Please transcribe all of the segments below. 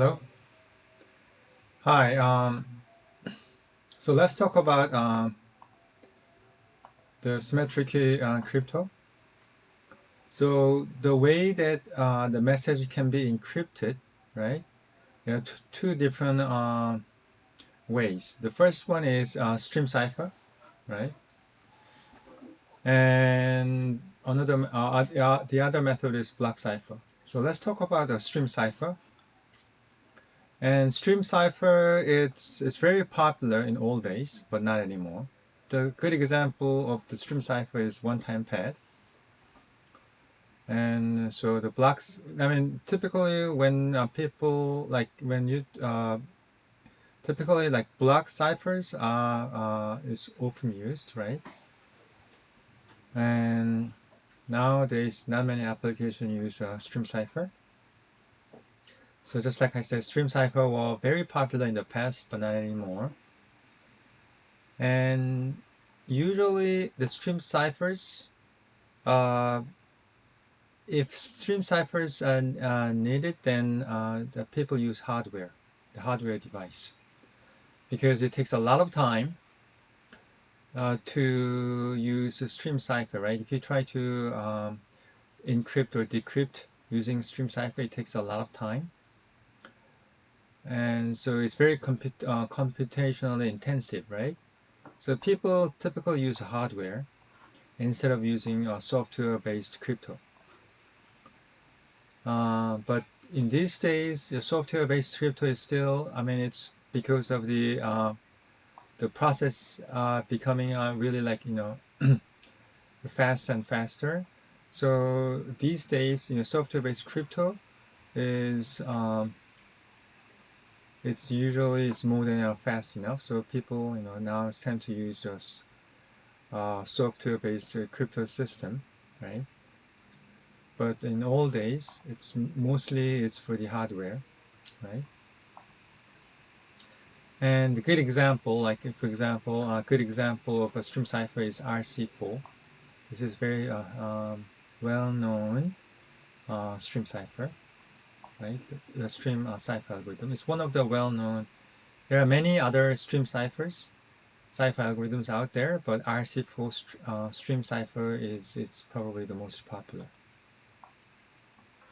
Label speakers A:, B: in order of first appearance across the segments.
A: Hello. Hi. So let's talk about the symmetric crypto. So the way that the message can be encrypted, right? There are two different ways. The first one is stream cipher, right? And the other method is block cipher. So let's talk about the stream cipher. And stream cipher, it's very popular in old days, but not anymore. The good example of the stream cipher is one-time pad. And so the blocks, I mean, typically when people like when you typically like block ciphers are is often used, right? And nowadays, not many applications use stream cipher. So just like I said, stream cipher were very popular in the past, but not anymore. And usually the stream ciphers, uh, if stream ciphers are needed, then the people use the hardware device, because it takes a lot of time to use a stream cipher, right? If you try to encrypt or decrypt using stream cipher, it takes a lot of time. And so it's very computationally intensive, right? So people typically use hardware instead of using software-based crypto. But in these days, the software-based crypto is still, I mean, it's because of the process becoming really like, fast and faster. So these days, software-based crypto is it's usually it's more than fast enough. So people, now tend to use just software-based crypto system, right? But in old days, it's mostly it's for the hardware, right? And a good example, like for example, a good example of a stream cipher is RC4. This is very well-known stream cipher, right? The stream cipher algorithm is one of the well-known. There are many other stream cipher algorithms out there, but RC4 stream cipher is it's probably the most popular.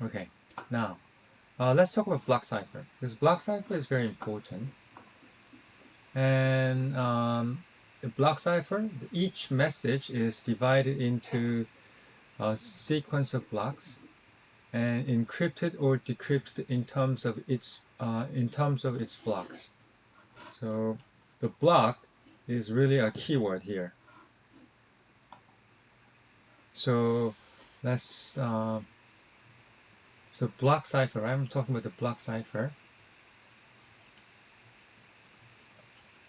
A: Okay, now let's talk about block cipher, because block cipher is very important. And the block cipher, each message is divided into a sequence of blocks and encrypted or decrypted in terms of its blocks. So the block is really a keyword here. So let's so block cipher, right? I'm talking about the block cipher,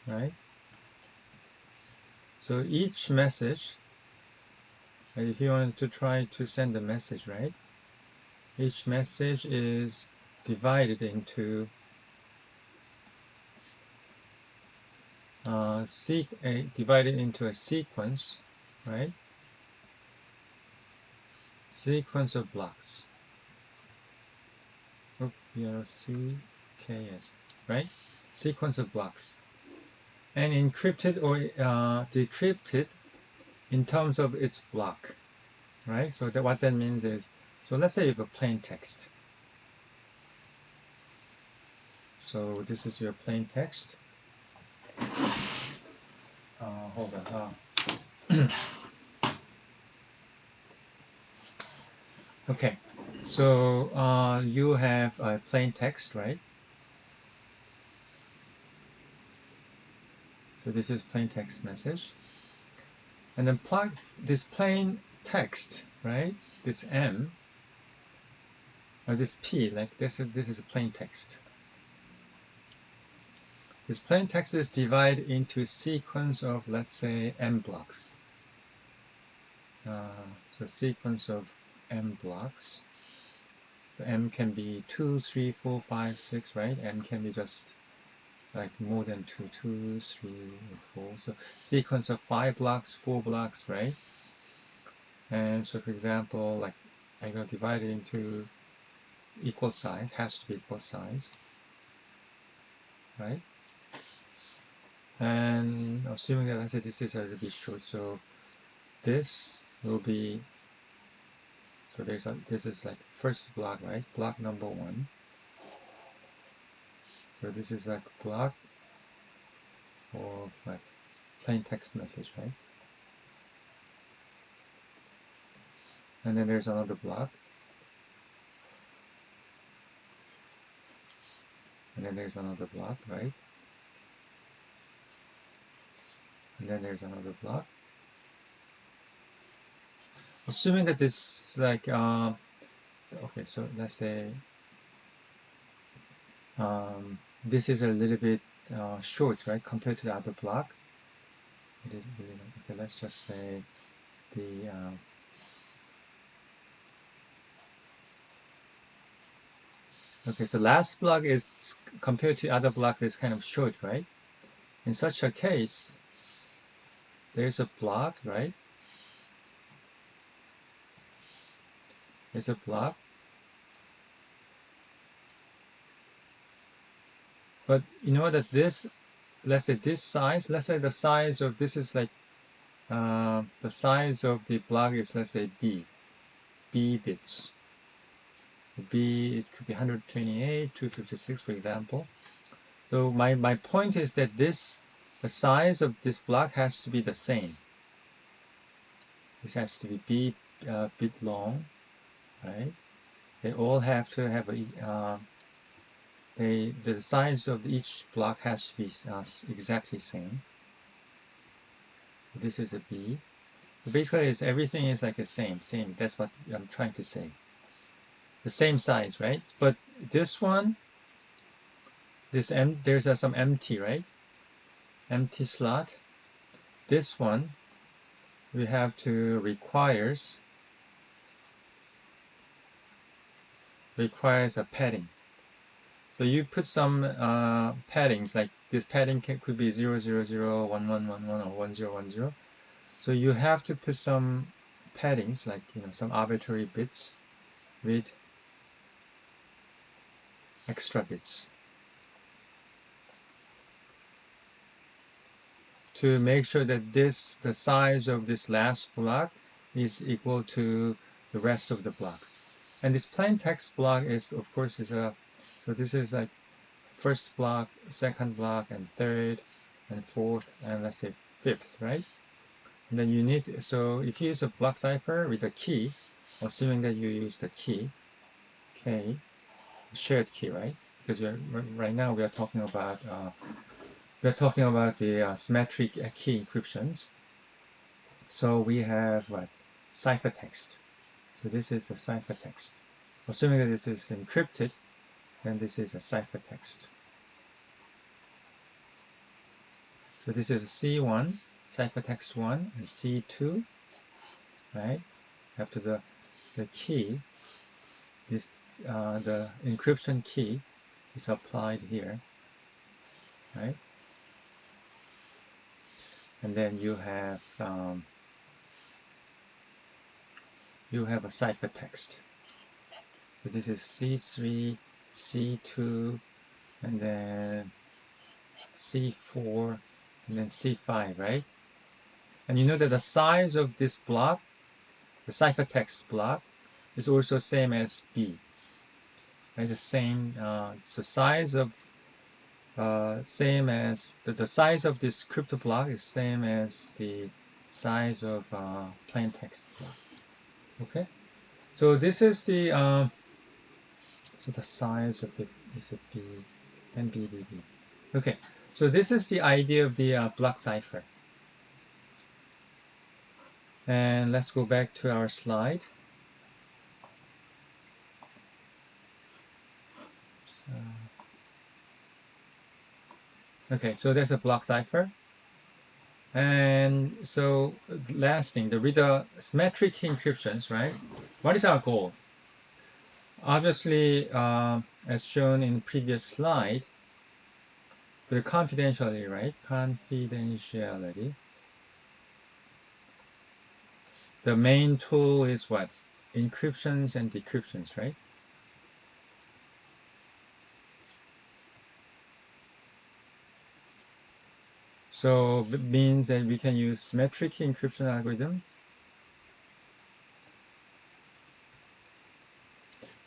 A: right? So each message, right, if you want to try to send a message, right? Each message is divided into divided into a sequence, right? Sequence of blocks. CKS, right? Sequence of blocks, and encrypted or decrypted in terms of its block, right? So what that means is, so let's say you have a plain text. So this is your plain text. Hold on. Okay, so you have a plain text, right? So this is plain text message. And then plug this plain text, right? This M, or this P, like this is a plain text. This plain text is divided into a sequence of, let's say, M blocks. So sequence of M blocks. So M can be 2, 3, 4, 5, 6, right? M can be just like more than 2, 2, 3, or 4. So sequence of 5 blocks, 4 blocks, right? And so for example, like I'm going to divide it into equal size, has to be equal size. right? And assuming that, let's say this is a little bit short, so this will be, so this is like first block, right? Block number 1. So this is like block of like plain text message, right? And then there's another block. And then there's another block, right? And then there's another block. Assuming that this like okay, so let's say this is a little bit short, right, compared to the other block. Okay, let's just say the okay, so last block is compared to other block is kind of short, right? In such a case, there's a block, right? There's a block, but you know that this, let's say this size, let's say the size of this is like the size of the block is, let's say B bits. B, it could be 128, 256, for example. So my point is that the size of this block has to be the same. This has to be B bit long, right? They all have to have a the size of each block has to be exactly same. This is a B. So basically, everything is like the same. That's what I'm trying to say. The same size, right? But this one, there's some empty, right? Empty slot. This one, we have to requires a padding. So you put some paddings, like this padding could be 0, 0, 0, 1, 1, 1, 1, or 1, 0, 1, 0. So you have to put some paddings, like some arbitrary bits with extra bits to make sure that the size of this last block is equal to the rest of the blocks. And this plain text block is, of course, so this is like first block, second block, and third, and fourth, and let's say fifth, right? And then so if you use a block cipher with a key, assuming that you use the key, K, shared key, right? Because right now we are talking about the symmetric key encryptions. So we have what? Ciphertext. So this is the ciphertext. Assuming that this is encrypted, then this is a ciphertext. So this is C1, ciphertext 1, and C2, right? After the key, the encryption key is applied here, right? And then you have a ciphertext. So this is C3, C2, and then C4, and then C5, right? And you know that the size of this block, the ciphertext block, is also same as B, right? The same, so size of same as the size of this crypto block is same as the size of plain text block. Okay, so this is the so the size of is a B, then B, B, B. Okay, so this is the idea of the block cipher. And let's go back to our slide. Okay, so there's a block cipher. And so last thing, with the symmetric key encryptions, right? What is our goal? Obviously, as shown in the previous slide, the confidentiality, right? Confidentiality. The main tool is what? Encryptions and decryptions, right? So it means that we can use symmetric encryption algorithms,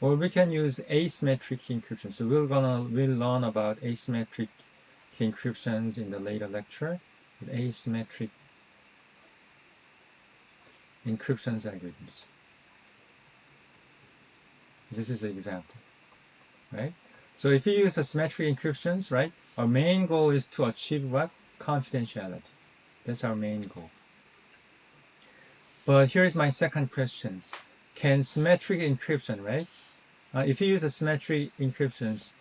A: or we can use asymmetric encryption. So we'll learn about asymmetric encryptions in the later lecture with asymmetric encryptions algorithms. This is an example, right? So if you use a symmetric encryptions, right, our main goal is to achieve what? Confidentiality. That's our main goal. But here's my second question. Can symmetric encryption, right? If you use a symmetric encryptions,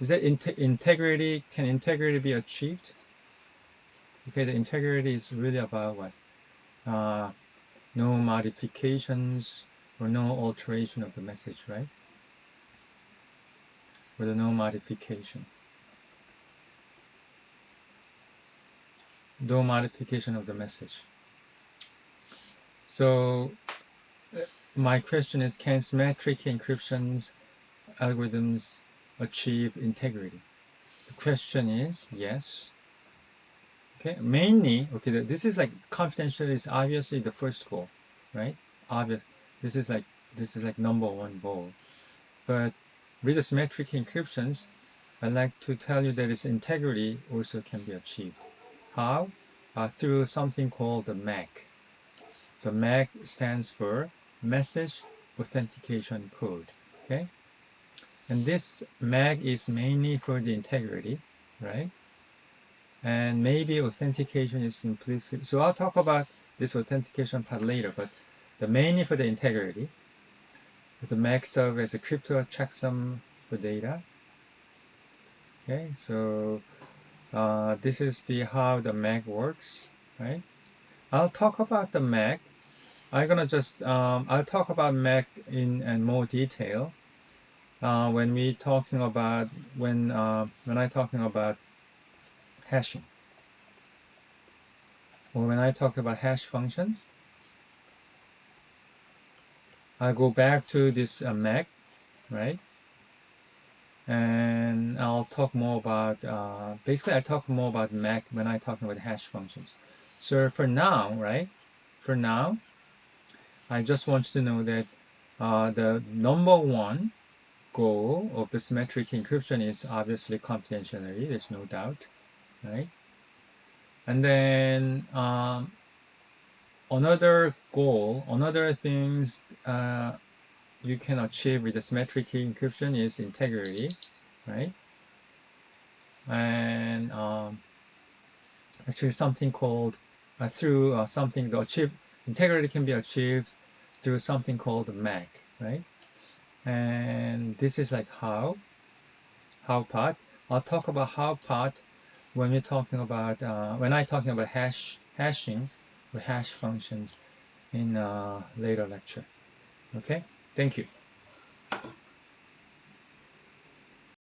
A: is that integrity, can integrity be achieved? Okay, the integrity is really about what? No modifications or no alteration of the message, right? Or the no modification. No modification of the message. So my question is, can symmetric encryptions algorithms achieve integrity? The question is yes. Okay, mainly, okay, this is like confidentiality is obviously the first goal, right? Obvious. This is like number one goal. But with the symmetric encryptions, I'd like to tell you that its integrity also can be achieved. How? Through something called the MAC. So MAC stands for Message Authentication Code. Okay, and this MAC is mainly for the integrity, right? And maybe authentication is implicit. So I'll talk about this authentication part later, but the mainly for the integrity. The MAC serves as a crypto checksum for data. Okay, so this is the how the MAC works, right? I'll talk about the MAC. I'm gonna just I'll talk about MAC in more detail when we talking about when I talking about hashing, or when I talk about hash functions. I'll go back to this MAC, right? And I'll talk more about basically I talk more about MAC when I talk about hash functions. So for now, right? For now, I just want you to know that the number one goal of the symmetric encryption is obviously confidentiality. There's no doubt, right? And then another goal, another things you can achieve with the symmetric encryption is integrity, right? And actually something called through something to achieve integrity can be achieved through something called MAC, right? And this is like how part. I'll talk about how part when we're talking about when I'm talking about hashing or hash functions in later lecture. Okay, thank you.